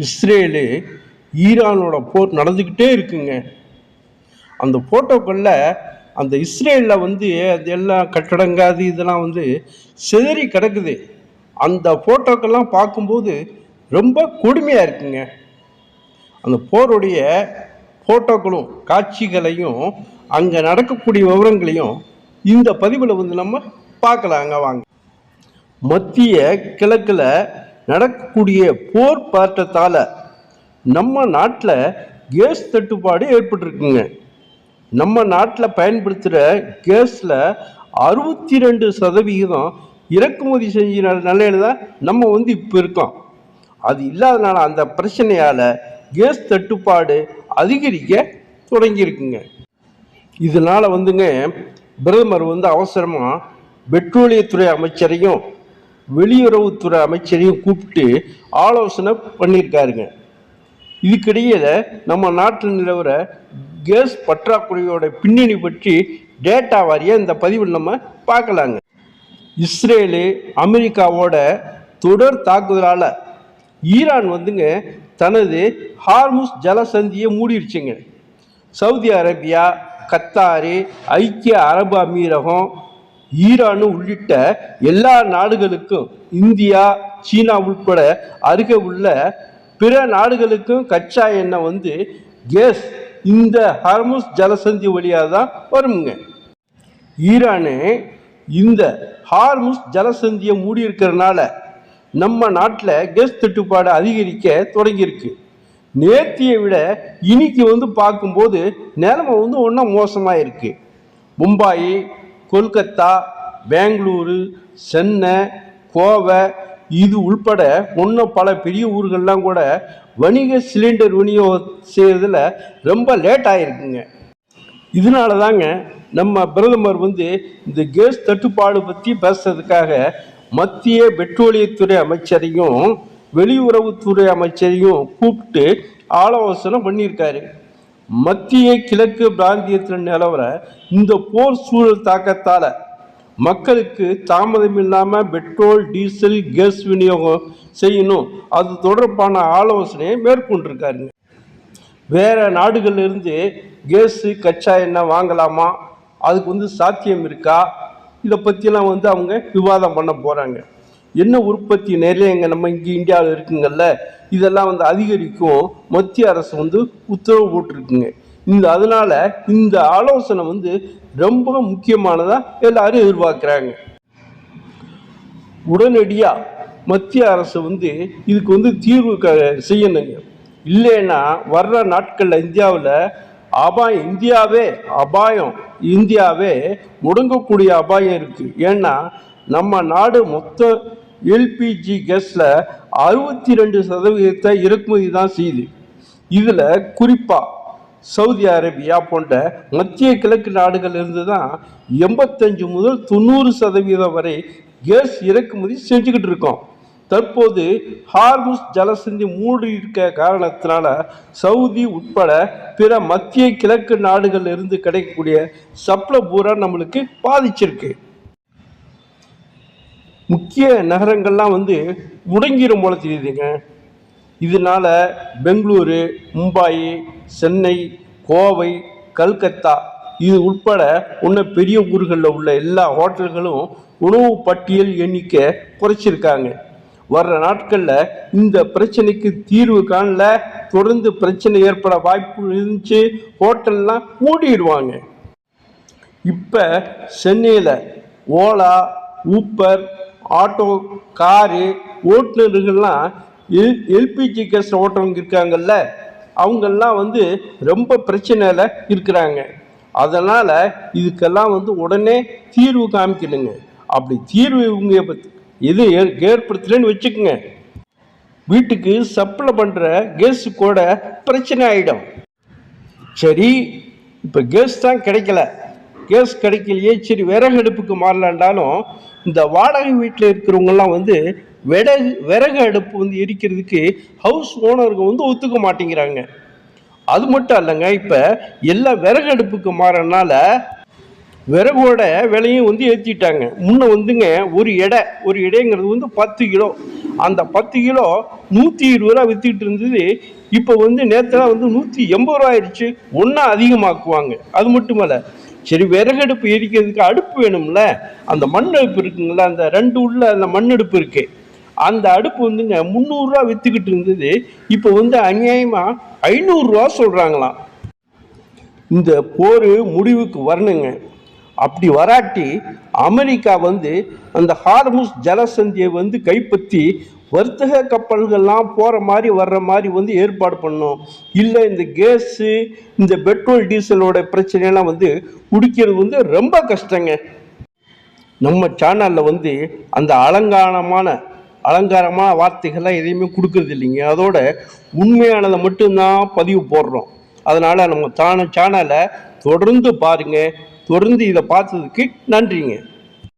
Israel ஈரானோட போர் நடந்துக்கிட்டே இருக்குங்க. அந்த ஃபோட்டோக்களில் அந்த இஸ்ரேலில் அது எல்லாம் கட்டடங்காது இதெல்லாம் சிதறி கிடக்குது. அந்த ஃபோட்டோக்கெல்லாம் பார்க்கும்போது ரொம்ப கொடுமையாக இருக்குங்க. அந்த போருடைய ஃபோட்டோக்களும் காட்சிகளையும் அங்கே நடக்கக்கூடிய விவரங்களையும் இந்த பதிவில் நம்ம பார்க்கலாங்க வாங்க. மத்திய கிழக்கில் நடக்கக்கூடிய போர் பதற்றத்தால் நம்ம நாட்டில் கேஸ் தட்டுப்பாடு ஏற்பட்டிருக்குங்க. நம்ம நாட்டில் பயன்படுத்துகிற கேஸில் 62% இறக்குமதி செஞ்ச நிலையில தான் நம்ம இப்போ இருக்கோம். அது இல்லாதனால அந்த பிரச்சனையால் கேஸ் தட்டுப்பாடு அதிகரிக்க தொடங்கியிருக்குங்க. இதனால் பிரதமர் அவசரமாக பெட்ரோலியத்துறை அமைச்சரையும் வெளியுறவுத்துறை அமைச்சரையும் கூப்பிட்டு ஆலோசனை பண்ணியிருக்காருங்க. இதுக்கிடையில் நம்ம நாட்டில் நிலவர கேஸ் பற்றாக்குறையோட பின்னணி பற்றி டேட்டா வாரியாக இந்த பதிவில் நம்ம பார்க்கலாங்க. இஸ்ரேலு அமெரிக்காவோட தொடர் தாக்குதலால் ஈரான் தனது ஹார்முஸ் ஜலசந்தியை மூடிடுச்சுங்க. சவுதி அரேபியா, கத்தாரு, ஐக்கிய அரபு அமீரகம், ஈரான் உள்ளிட்ட எல்லா நாடுகளுக்கும், இந்தியா, சீனா உட்பட அருகே உள்ள பிற நாடுகளுக்கும் கச்சா எண்ணெய் கேஸ் இந்த ஹார்முஸ் ஜலசந்தி வழியாக தான் வருங்க. ஈரானு இந்த ஹார்முஸ் ஜலசந்தியை மூடி இருக்கிறதுனால நம்ம நாட்டில் கேஸ் தட்டுப்பாடு அதிகரிக்க தொடங்கியிருக்கு. நேர்த்தியை விட இன்னைக்கு பார்க்கும்போது நிலைமை ஒன்றும் மோசமாக இருக்குது. மும்பாய், கொல்கத்தா, பெங்களூரு, சென்னை, கோவை இது உள்பட இன்னும் பல பெரிய ஊர்கள்லாம் கூட வணிக சிலிண்டர் விநியோகம் செய்கிறதுல ரொம்ப லேட் ஆகிருக்குங்க. இதனால தாங்க நம்ம பிரதமர் இந்த கேஸ் தட்டுப்பாடு பற்றி பேசுறதுக்காக மத்திய பெட்ரோலியத்துறை அமைச்சரையும் வெளியுறவுத்துறை அமைச்சரையும் கூப்பிட்டு ஆலோசனை பண்ணியிருக்காரு. மத்திய கிழக்கு பிராந்தியத்தில் நிலவர இந்த போர் சூழல் தாக்கத்தால் மக்களுக்கு தாமதம் இல்லாமல் பெட்ரோல், டீசல், கேஸ் விநியோகம் செய்யணும், அது தொடர்பான ஆலோசனையை மேற்கொண்டிருக்காருங்க. வேறு நாடுகளிலிருந்து கேஸு, கச்சா எண்ணெய் வாங்கலாமா, அதுக்கு சாத்தியம் இருக்கா, இதை பற்றிலாம் அவங்க விவாதம் பண்ண போகிறாங்க. என்ன உற்பத்தி நிறைய நம்ம இங்கே இந்தியாவில் இருக்குங்கள்ல, இதெல்லாம் அதிகரிக்கும் மத்திய அரசு உத்தரவு போட்டிருக்குங்க. அதனால் இந்த ஆலோசனை ரொம்ப முக்கியமானதாக எல்லாரும் எதிர்பார்க்குறாங்க. உடனடியாக மத்திய அரசு இதுக்கு தீர்வு செய்யணுங்க. இல்லைன்னா வர்ற நாட்களில் இந்தியாவே முடங்கக்கூடிய அபாயம் இருக்குது. ஏன்னா நம்ம நாடு மொத்த எல்பிஜி கேஸில் 62% இறக்குமதி தான் செய்யுது. இதில் குறிப்பாக சவுதி அரேபியா போன்ற மத்திய கிழக்கு நாடுகள் இருந்து தான் 85 முதல் 90% வரை கேஸ் இறக்குமதி செஞ்சுக்கிட்டு இருக்கோம். தற்போது ஹார்முஸ் ஜலசந்தி மூடி இருக்க காரணத்தினால சவுதி உட்பட பிற மத்திய கிழக்கு நாடுகள் இருந்து கிடைக்கக்கூடிய சப்ளை பூரா நம்மளுக்கு பாதிச்சிருக்கு. முக்கிய நகரங்கள்லாம் முடங்கிடும் போல தெரியுதுங்க. இதனால பெங்களூரு, மும்பாய், சென்னை, கோவை, கல்கத்தா இது உட்பட இன்னும் பெரிய ஊர்களில் உள்ள எல்லா ஹோட்டல்களும் உணவு பட்டியல் எண்ணிக்கை குறைச்சிருக்காங்க. வர்ற நாட்களில் இந்த பிரச்சனைக்கு தீர்வு காணல, தொடர்ந்து பிரச்சனை ஏற்பட வாய்ப்பு இருந்துச்சு, ஹோட்டல்லாம் மூடிடுவாங்க. இப்போ சென்னையில் ஓலா, ஊப்பர், ஆட்டோ, காரு ஓட்டுநர்கள்லாம் எல்பிஜி கேஸ் ஓட்டுறவங்க இருக்காங்கல்ல, அவங்கெல்லாம் ரொம்ப பிரச்சனையில் இருக்கிறாங்க. அதனால் இதுக்கெல்லாம் உடனே தீர்வு காமிக்கணுங்க. அப்படி தீர்வு இவங்க எது ஏற்படுத்தலன்னு வச்சுக்கோங்க, வீட்டுக்கு சப்ளை பண்ணுற கேஸு கூட பிரச்சனை ஆகிடும். சரி, இப்போ கேஸ் தான் கிடைக்கல, கேஸ் கிடைக்கலையே, சரி விறகு அடுப்புக்கு மாறலான்டாலும் இந்த வாடகை வீட்டில் இருக்கிறவங்கெல்லாம் விறகு அடுப்பு எரிக்கிறதுக்கு ஹவுஸ் ஓனருக்கு ஒத்துக்க மாட்டேங்கிறாங்க. அது மட்டும் இல்லைங்க, இப்போ எல்லாம் விறகு அடுப்புக்கு மாறனால விறகோட விலையும் வந்து ஏற்றிட்டாங்க. முன்ன வந்துங்க ஒரு எடைங்கிறது வந்து 10 கிலோ. அந்த 10 கிலோ 120 ரூபா வித்துக்கிட்டு இருந்தது. இப்போ வந்து நேற்றுலாம் வந்து 180 ரூபா ஆயிடுச்சு. ஒன்றா அதிகமாக்குவாங்க. அது மட்டுமல்ல, சரி விறகடுப்பு எரிக்கிறதுக்கு அடுப்பு வேணும்ல, அந்த மண் அடுப்பு இருக்குங்களா, அந்த 2 உள்ள அந்த மண் அடுப்பு இருக்கு, அந்த அடுப்பு வந்துங்க 300 ரூபா வித்துக்கிட்டு இருந்தது. இப்போ வந்து அநியாயமாக 500 ரூபா சொல்கிறாங்களாம். இந்த போர் முடிவுக்கு வரணுங்க. அப்படி வராட்டி அமெரிக்கா வந்து அந்த ஹார்முஸ் ஜலசந்தியை வந்து கைப்பற்றி வர்த்தக கப்பல்கள்லாம் போகிற மாதிரி வர்ற மாதிரி வந்து ஏற்பாடு பண்ணோம். இல்லை இந்த கேஸு, இந்த பெட்ரோல் டீசலோட பிரச்சனையெல்லாம் வந்து குடிக்கிறது வந்து ரொம்ப கஷ்டங்க. நம்ம சேனலில் வந்து அந்த அலங்காரமான வார்த்தைகள்லாம் எதையுமே கொடுக்கறது இல்லைங்க. அதோட உண்மையானதை மட்டும்தான் பதிவு போடுறோம். அதனால் நம்ம சேனலை தொடர்ந்து பாருங்கள். தொடர்ந்து இதை பார்த்ததுக்கு நன்றிங்க.